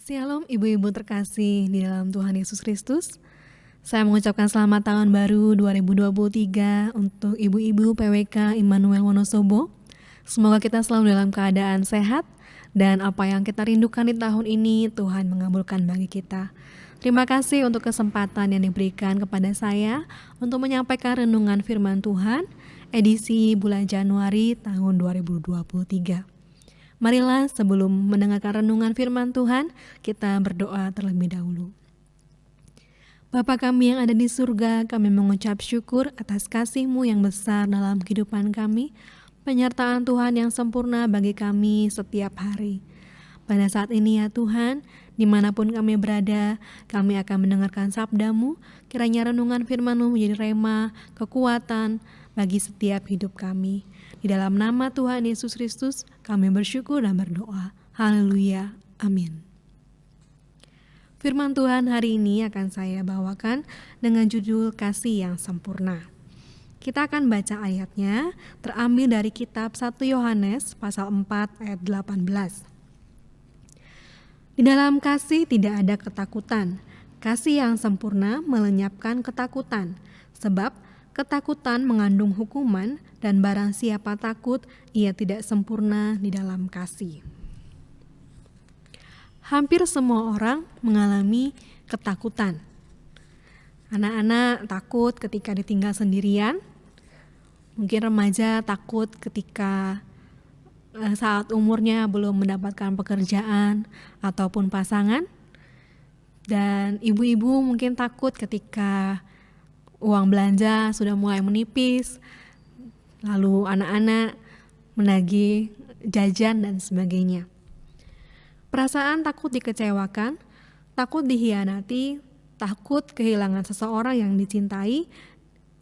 Shalom ibu-ibu terkasih di dalam Tuhan Yesus Kristus. Saya mengucapkan selamat tahun baru 2023 untuk ibu-ibu PWK Immanuel Wonosobo. Semoga kita selalu dalam keadaan sehat dan apa yang kita rindukan di tahun ini Tuhan mengabulkan bagi kita. Terima kasih untuk kesempatan yang diberikan kepada saya untuk menyampaikan renungan firman Tuhan edisi bulan Januari tahun 2023. Marilah sebelum mendengarkan renungan firman Tuhan, kita berdoa terlebih dahulu. Bapa kami yang ada di surga, kami mengucap syukur atas kasih-Mu yang besar dalam kehidupan kami, penyertaan Tuhan yang sempurna bagi kami setiap hari. Pada saat ini ya Tuhan, dimanapun kami berada, kami akan mendengarkan sabda-Mu, kiranya renungan firman-Mu menjadi rema, kekuatan bagi setiap hidup kami. Di dalam nama Tuhan Yesus Kristus, kami bersyukur dan berdoa. Haleluya. Amin. Firman Tuhan hari ini akan saya bawakan dengan judul Kasih yang Sempurna. Kita akan baca ayatnya, terambil dari kitab 1 Yohanes pasal 4 ayat 18. Di dalam kasih tidak ada ketakutan. Kasih yang sempurna melenyapkan ketakutan, sebab ketakutan mengandung hukuman, dan barang siapa takut, ia tidak sempurna di dalam kasih. Hampir semua orang mengalami ketakutan. Anak-anak takut ketika ditinggal sendirian. Mungkin remaja takut ketika saat umurnya belum mendapatkan pekerjaan ataupun pasangan. Dan ibu-ibu mungkin takut ketika uang belanja sudah mulai menipis, lalu anak-anak menagih jajan dan sebagainya. Perasaan takut dikecewakan, takut dikhianati, takut kehilangan seseorang yang dicintai,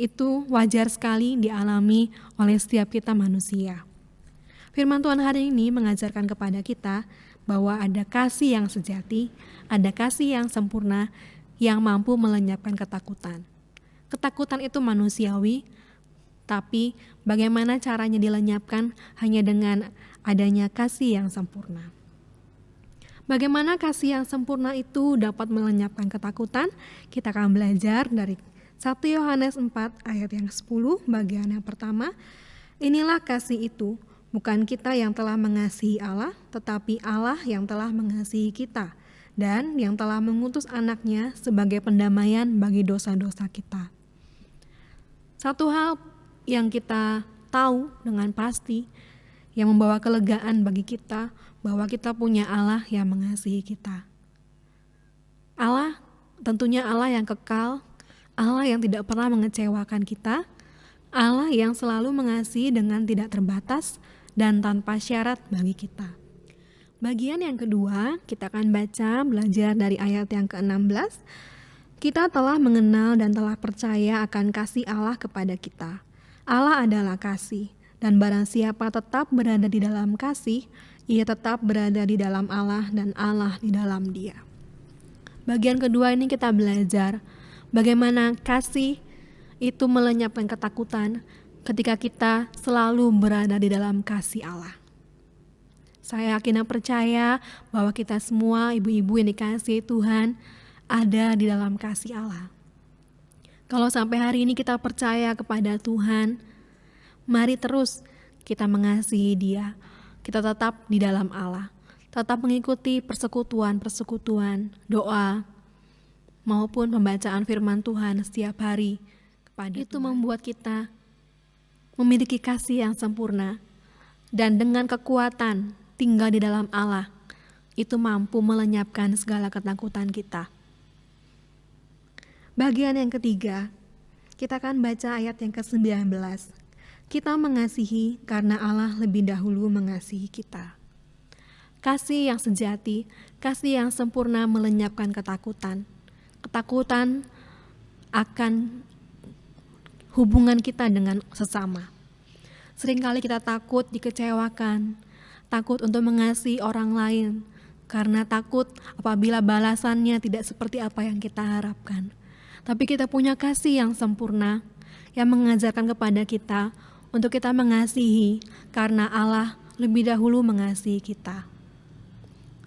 itu wajar sekali dialami oleh setiap kita manusia. Firman Tuhan hari ini mengajarkan kepada kita bahwa ada kasih yang sejati, ada kasih yang sempurna yang mampu melenyapkan ketakutan. Ketakutan itu manusiawi, tapi bagaimana caranya dilenyapkan hanya dengan adanya kasih yang sempurna. Bagaimana kasih yang sempurna itu dapat melenyapkan ketakutan? Kita akan belajar dari 1 Yohanes 4 ayat yang 10 bagian yang pertama. Inilah kasih itu, bukan kita yang telah mengasihi Allah, tetapi Allah yang telah mengasihi kita dan yang telah mengutus anaknya sebagai pendamaian bagi dosa-dosa kita. Satu hal yang kita tahu dengan pasti, yang membawa kelegaan bagi kita, bahwa kita punya Allah yang mengasihi kita. Allah, tentunya Allah yang kekal, Allah yang tidak pernah mengecewakan kita, Allah yang selalu mengasihi dengan tidak terbatas dan tanpa syarat bagi kita. Bagian yang kedua, kita akan belajar dari ayat yang ke-16. Kita telah mengenal dan telah percaya akan kasih Allah kepada kita. Allah adalah kasih, dan barang siapa tetap berada di dalam kasih, ia tetap berada di dalam Allah dan Allah di dalam dia. Bagian kedua ini kita belajar bagaimana kasih itu melenyapkan ketakutan ketika kita selalu berada di dalam kasih Allah. Saya yakin dan percaya bahwa kita semua ibu-ibu yang dikasihi Tuhan ada di dalam kasih Allah. Kalau sampai hari ini kita percaya kepada Tuhan, mari terus kita mengasihi Dia. Kita tetap di dalam Allah, tetap mengikuti persekutuan, doa, maupun pembacaan firman Tuhan setiap hari kepada itu Tuhan. Membuat kita memiliki kasih yang sempurna, dan dengan kekuatan tinggal di dalam Allah, itu mampu melenyapkan segala ketakutan kita. Bagian yang ketiga, kita akan baca ayat yang ke-19. Kita mengasihi karena Allah lebih dahulu mengasihi kita. Kasih yang sejati, kasih yang sempurna melenyapkan ketakutan. Ketakutan akan hubungan kita dengan sesama. Seringkali kita takut dikecewakan, takut untuk mengasihi orang lain, karena takut apabila balasannya tidak seperti apa yang kita harapkan. Tapi kita punya kasih yang sempurna yang mengajarkan kepada kita untuk kita mengasihi karena Allah lebih dahulu mengasihi kita.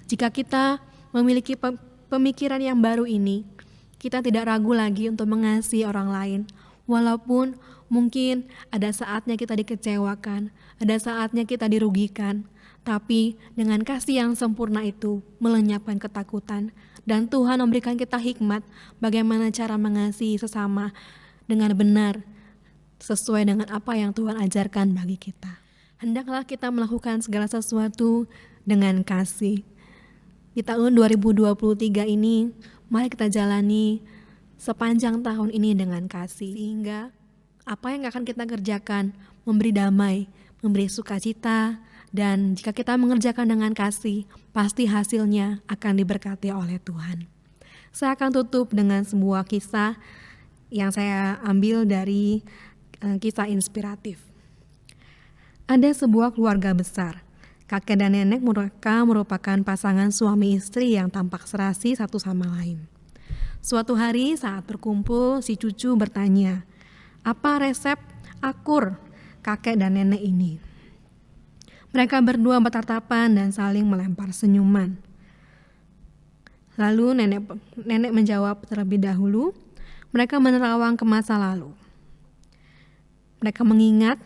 Jika kita memiliki pemikiran yang baru ini, kita tidak ragu lagi untuk mengasihi orang lain, walaupun mungkin ada saatnya kita dikecewakan, ada saatnya kita dirugikan, tapi dengan kasih yang sempurna itu melenyapkan ketakutan, dan Tuhan memberikan kita hikmat bagaimana cara mengasihi sesama dengan benar, sesuai dengan apa yang Tuhan ajarkan bagi kita. Hendaklah kita melakukan segala sesuatu dengan kasih. Di tahun 2023 ini, mari kita jalani sepanjang tahun ini dengan kasih, sehingga apa yang akan kita kerjakan memberi damai, memberi sukacita, dan jika kita mengerjakan dengan kasih, pasti hasilnya akan diberkati oleh Tuhan. Saya akan tutup dengan sebuah kisah yang saya ambil dari kisah inspiratif. Ada sebuah keluarga besar. Kakek dan nenek mereka merupakan pasangan suami istri yang tampak serasi satu sama lain. Suatu hari saat berkumpul, si cucu bertanya, "Apa resep akur kakek dan nenek ini?" Mereka berdua bertatapan dan saling melempar senyuman. Lalu nenek menjawab terlebih dahulu, mereka menerawang ke masa lalu. Mereka mengingat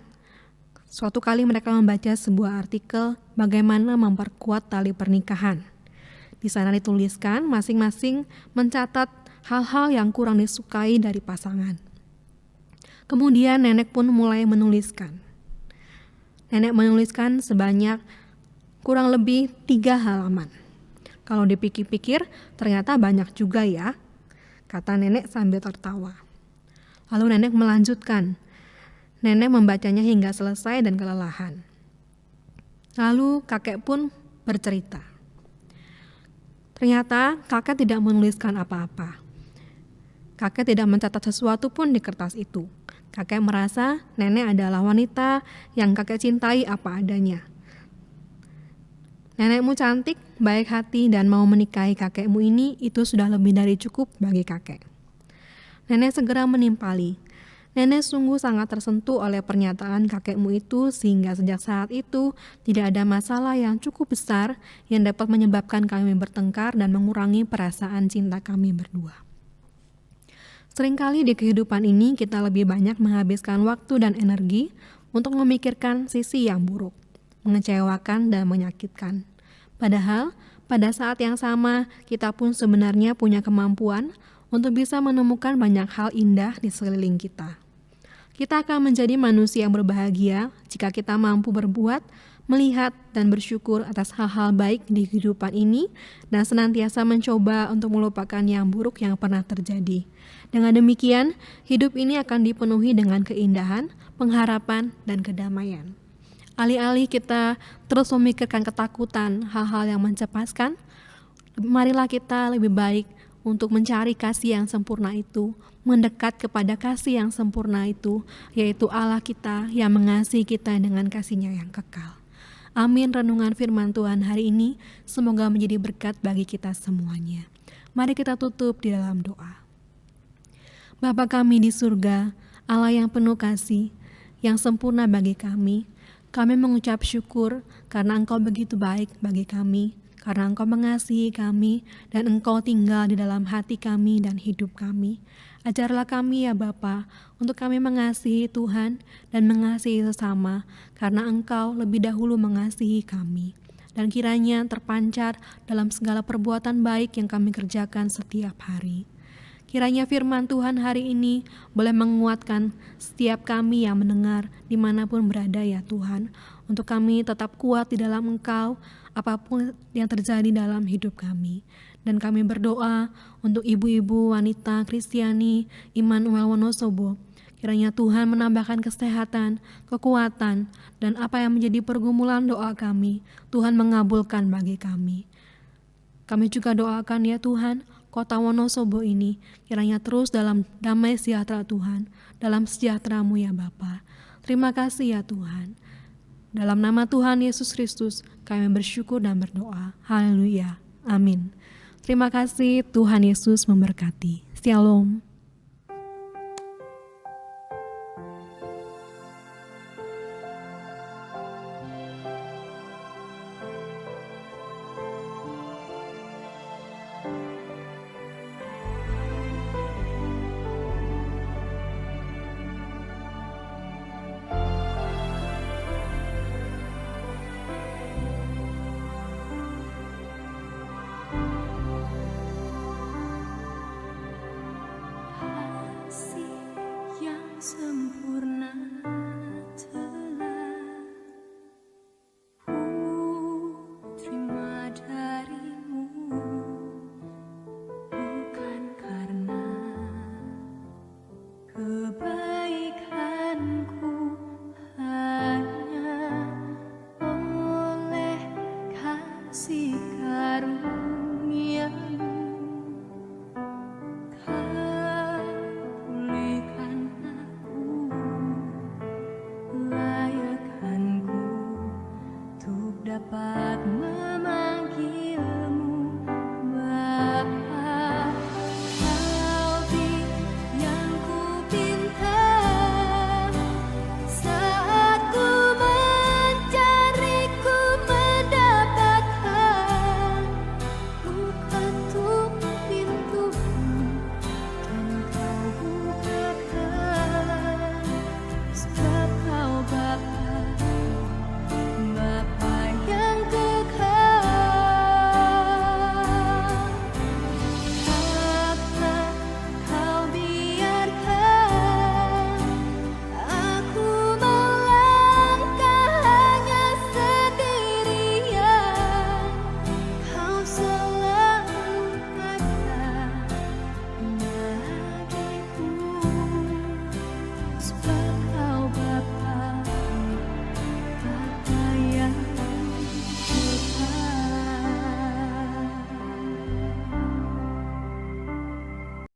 suatu kali mereka membaca sebuah artikel bagaimana memperkuat tali pernikahan. Di sana dituliskan masing-masing mencatat hal-hal yang kurang disukai dari pasangan. Kemudian nenek pun mulai menuliskan. Nenek menuliskan sebanyak kurang lebih 3 halaman. Kalau dipikir-pikir ternyata banyak juga ya, kata nenek sambil tertawa. Lalu nenek melanjutkan. Nenek membacanya hingga selesai dan kelelahan. Lalu kakek pun bercerita. Ternyata kakek tidak menuliskan apa-apa. Kakek tidak mencatat sesuatu pun di kertas itu. Kakek merasa nenek adalah wanita yang kakek cintai apa adanya. Nenekmu cantik, baik hati, dan mau menikahi kakekmu ini itu sudah lebih dari cukup bagi kakek. Nenek segera menimpali. Nenek sungguh sangat tersentuh oleh pernyataan kakekmu itu sehingga sejak saat itu tidak ada masalah yang cukup besar yang dapat menyebabkan kami bertengkar dan mengurangi perasaan cinta kami berdua. Seringkali di kehidupan ini kita lebih banyak menghabiskan waktu dan energi untuk memikirkan sisi yang buruk, mengecewakan dan menyakitkan. Padahal pada saat yang sama kita pun sebenarnya punya kemampuan untuk bisa menemukan banyak hal indah di sekeliling kita. Kita akan menjadi manusia yang berbahagia jika kita mampu berbuat, melihat, dan bersyukur atas hal-hal baik di kehidupan ini dan senantiasa mencoba untuk melupakan yang buruk yang pernah terjadi. Dengan demikian, hidup ini akan dipenuhi dengan keindahan, pengharapan, dan kedamaian. Alih-alih kita terus memikirkan ketakutan, hal-hal yang mencemaskan, marilah kita lebih baik untuk mencari kasih yang sempurna itu, mendekat kepada kasih yang sempurna itu, yaitu Allah kita yang mengasihi kita dengan kasih-Nya yang kekal. Amin. Renungan firman Tuhan hari ini semoga menjadi berkat bagi kita semuanya. Mari kita tutup di dalam doa. Bapa kami di surga, Allah yang penuh kasih, yang sempurna bagi kami mengucap syukur karena Engkau begitu baik bagi kami, karena Engkau mengasihi kami dan Engkau tinggal di dalam hati kami dan hidup kami. Ajarlah kami ya Bapa, untuk kami mengasihi Tuhan dan mengasihi sesama, karena Engkau lebih dahulu mengasihi kami. Dan kiranya terpancar dalam segala perbuatan baik yang kami kerjakan setiap hari. Kiranya firman Tuhan hari ini boleh menguatkan setiap kami yang mendengar dimanapun berada ya Tuhan, untuk kami tetap kuat di dalam Engkau, apapun yang terjadi dalam hidup kami. Dan kami berdoa untuk ibu-ibu wanita Kristiani Immanuel Wonosobo. Kiranya Tuhan menambahkan kesehatan, kekuatan, dan apa yang menjadi pergumulan doa kami, Tuhan mengabulkan bagi kami. Kami juga doakan ya Tuhan, kota Wonosobo ini kiranya terus dalam damai sejahtera Tuhan, dalam sejahtera-Mu ya Bapa. Terima kasih ya Tuhan. Dalam nama Tuhan Yesus Kristus kami bersyukur dan berdoa. Haleluya. Amin. Terima kasih, Tuhan Yesus memberkati. Shalom. sempurna.